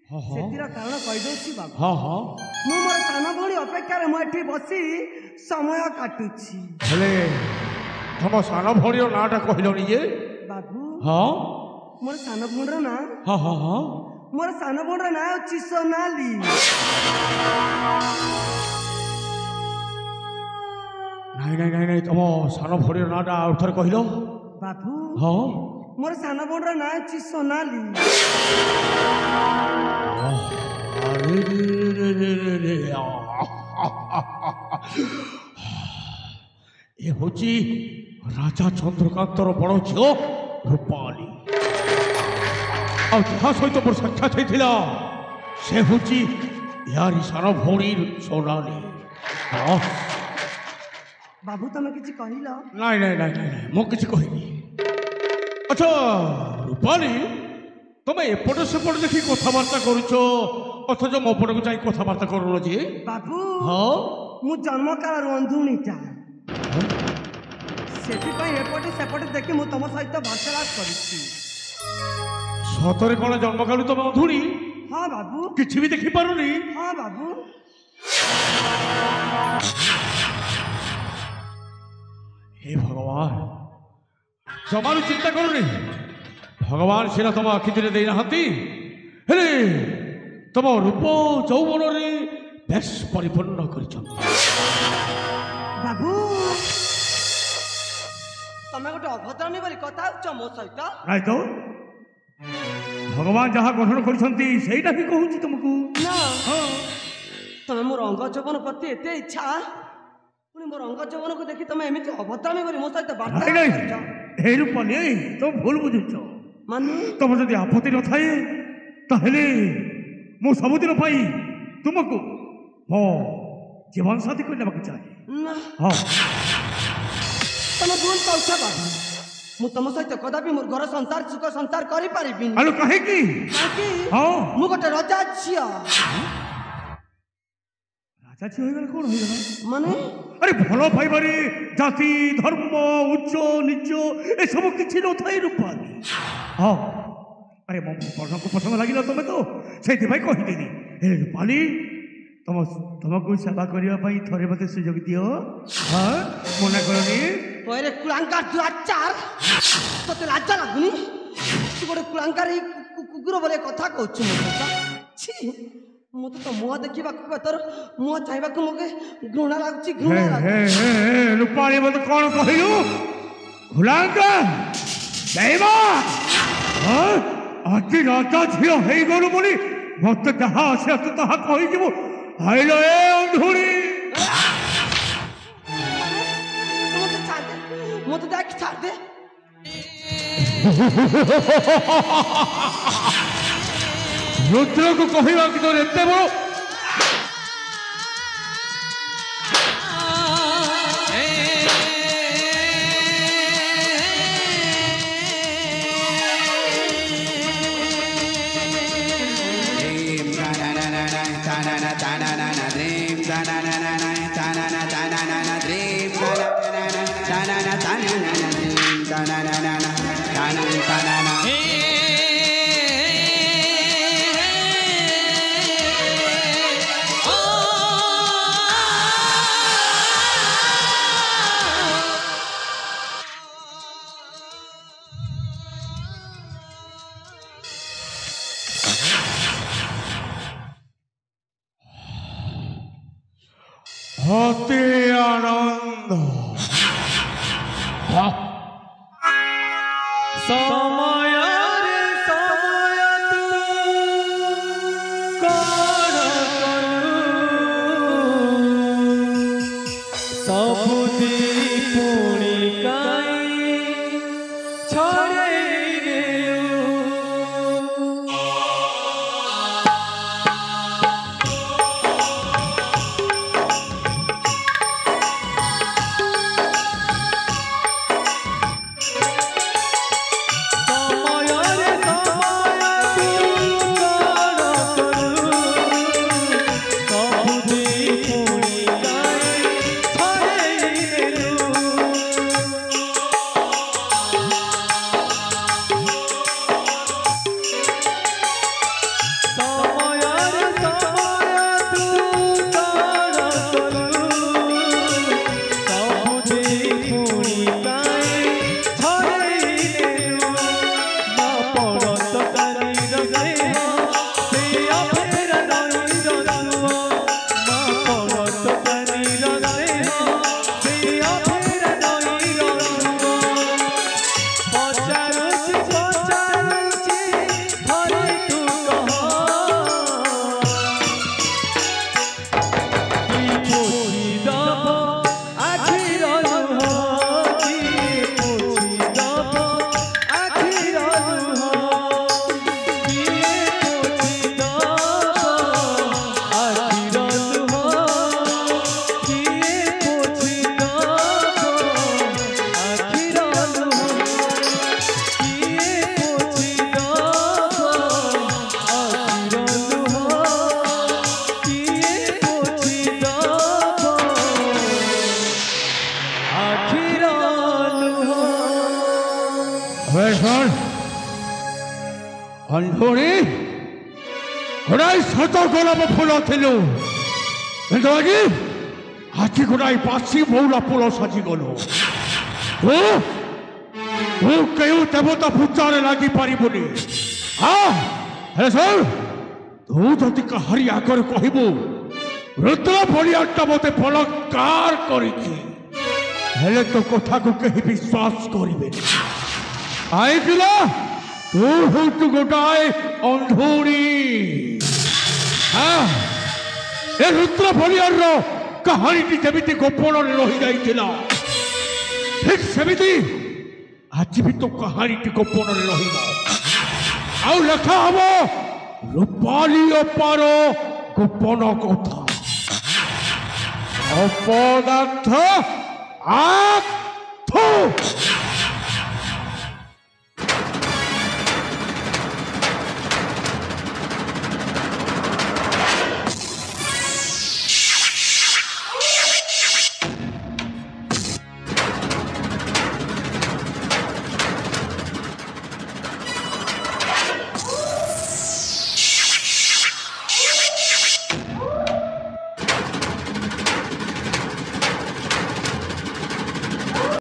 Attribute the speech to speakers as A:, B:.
A: ସେଥିର କାରଣ କହିଦେଉଛି ବାବୁ।
B: ହଁ ହଁ
A: ମୁଁ ମୋର ସାନ ଭଉଣୀ ଅପେକ୍ଷାରେ ମୁଁ ଏଠି ବସି ସମୟ କାଟୁଛି।
B: ହେଲେ ତମ ସାନ ଭଉଣୀର ନାଁଟା କହିଲନି ଯେ?
A: ବାବୁ
B: ହଁ
A: ମୋର ସାନ ଭଉଣୀର ନାଁ
B: ହଁ ହଁ ହଁ
A: ମୋର ସାନ ଭଉଣୀର ନାଁ ହେଉଛି ସୋନାଲି।
B: ନାଇଁ ନାଇଁ ନାଇଁ ନାଇଁ ତମ ସାନ ଭଉଣୀର ନାଁଟା ଆଉ ଥରେ କହିଲ।
A: ବାବୁ
B: ହଁ
A: ମୋର ସାନ ଭଉଣୀର ନାଁ ହେଉଛି ସୋନାଲି।
B: ଆରେ ଏ ହଉଛି ରାଜା ଚନ୍ଦ୍ରକାନ୍ତର ବଡ଼ ଝିଅ ରୂପାଲି। ଆଉ ଯାହା ସହିତ ମୋର ସାକ୍ଷାତ ହେଇଥିଲା ସେ ହଉଛି ୟାରି ସାନ ଭଉଣୀ ସୋନାଲି। ହଁ
A: ବାବୁ ତମେ କିଛି କହିଲ?
B: ନାଇଁ ନାଇଁ ନାଇଁ ନାଇଁ ନାଇଁ ମୁଁ କିଛି କହିନି। ଆଚ୍ଛା ରୂପାଲି ତମେ ଏପଟ ସେପଟ ଦେଖି କଥାବାର୍ତ୍ତା କରୁଛ ଅଥଚ ମୋ ପଟକୁ ଯାଇ କଥାବାର୍ତ୍ତା କରୁନ ଯେ?
A: ବାବୁ
B: ହଁ
A: ମୁଁ ଜନ୍ମକାଳରୁ ଅନ୍ଧୁଣିଟା, ସେଥିପାଇଁ ଏପଟେ ସେପଟେ ଦେଖି ମୁଁ ତମ ସହିତ ବାର୍ତ୍ତାଳାପ କରୁଛି।
B: ସତରେ କଣ ଜନ୍ମକାଳୁ ତମେ ଅଧୁଣି?
A: ହଁ ବାବୁ।
B: କିଛି ବି ଦେଖିପାରୁନି?
A: ହଁ ବାବୁ।
B: हे भगवान जमारू चिंता करूनी भगवान सीना तुम आखिरे दे नहांती हेले तुम रूप यौवन रे बेश परिपूर्ण करिछन।
A: बाबू तमे गोटे अभद्रामी बोली कथा होछ मो सहित?
B: नाइ तो भगवान जहाँ गठन करिछंती सेटा भी कहूची तुमको
A: ना।
B: हां
A: तमे मोर अंग जौवन प्रति एते इच्छा पुणी मोर अंग जौवन को देखि तमे एमिति अभद्रामी बोली मो सहित बार्ता करछ।
B: हे रूपनी तुम भूल बुझुछ
A: माने
B: तुम जदि आपत्ति न थाए ताहेले मु सबुदिन पाई तुमको मो जीवन साथी को लेबाक चाहे
A: ना।
B: हां
A: तमे भूल कहछ बाबू मु तम सहित कदापि मोर घर संसार सुख संसार करि परिबिन।
B: आलो काहे की हां
A: मु गोटे राजा छिया।
B: राजा छी होइगला कोन होइगला
A: माने
B: अरे भलो पाइबारे जाति धर्म उच्च नीच ए सब किछि न थाई रूपाली। हां अरे मो पढ़न को पसंद लागिला तमे तो सेति भाई कहि देनी हे रूपाली तुमको सेवा करिया पई थरे मते सुयोग दियो। हां मना करनी
A: तोरे कुलांकार दुआचार तते लाज लागुनी तू गोटे कुलांकार कुकुर बोले कथा कहछु मो छी मते तो मुह देखिबा तोर मुह चाहबा को मगे घृणा लागुची घृणा लागु।
B: हे हे रूपाली मते कोन कहिलु कुलांकार देवा हां आजि राजा झियो हेइ गलु बोली मते जहा आसे तू तहा कहि दिबो आइलो ए अंधुरी
A: मत देख छाड़ दे।
B: रुद्र को कहवा कि तोर एते बड़ो अति आनंद समय रे समय तू सबुदी पुणी काई छड़े ଗୋଟାଏ ସତ ଗୋଲାପ ଫୁଲ ଥିଲୁ କିନ୍ତୁ ଆଜି ଗୋଟାଏ ବାସି ମଉଳା ଫୁଲ ସାଜିଗଲୁ। ତୁ କେଉଁ ଦେବତା ପୂଜାରେ ଲାଗିପାରିବୁନି। ହେଲେ ଶୁଣ, ତୁ ଯଦି କାହାରି ଆଗରେ କହିବୁ ରୁଦ୍ର ବଳିଆଟା ମୋତେ ବଳାତ୍କାର କରିଛି, ହେଲେ ତୋ କଥାକୁ କେହି ବିଶ୍ୱାସ କରିବେନି। କାହିଁକି ନା ତୁ ହେଉଛୁ ଗୋଟାଏ ଅନ୍ଧୁଣୀ। ଏ ରୁଦ୍ର ବଳିଆର କାହାଣୀଟି ଯେମିତି ଗୋପନରେ ରହିଯାଇଥିଲା, ଠିକ୍ ସେମିତି ଆଜି ବି ତୋ କାହାଣୀଟି ଗୋପନରେ ରହିବ। ଆଉ ଲେଖା ହବ ରୂପାଲି ଅପାର ଗୋପନ କଥା। ଅପଦାର୍ଥ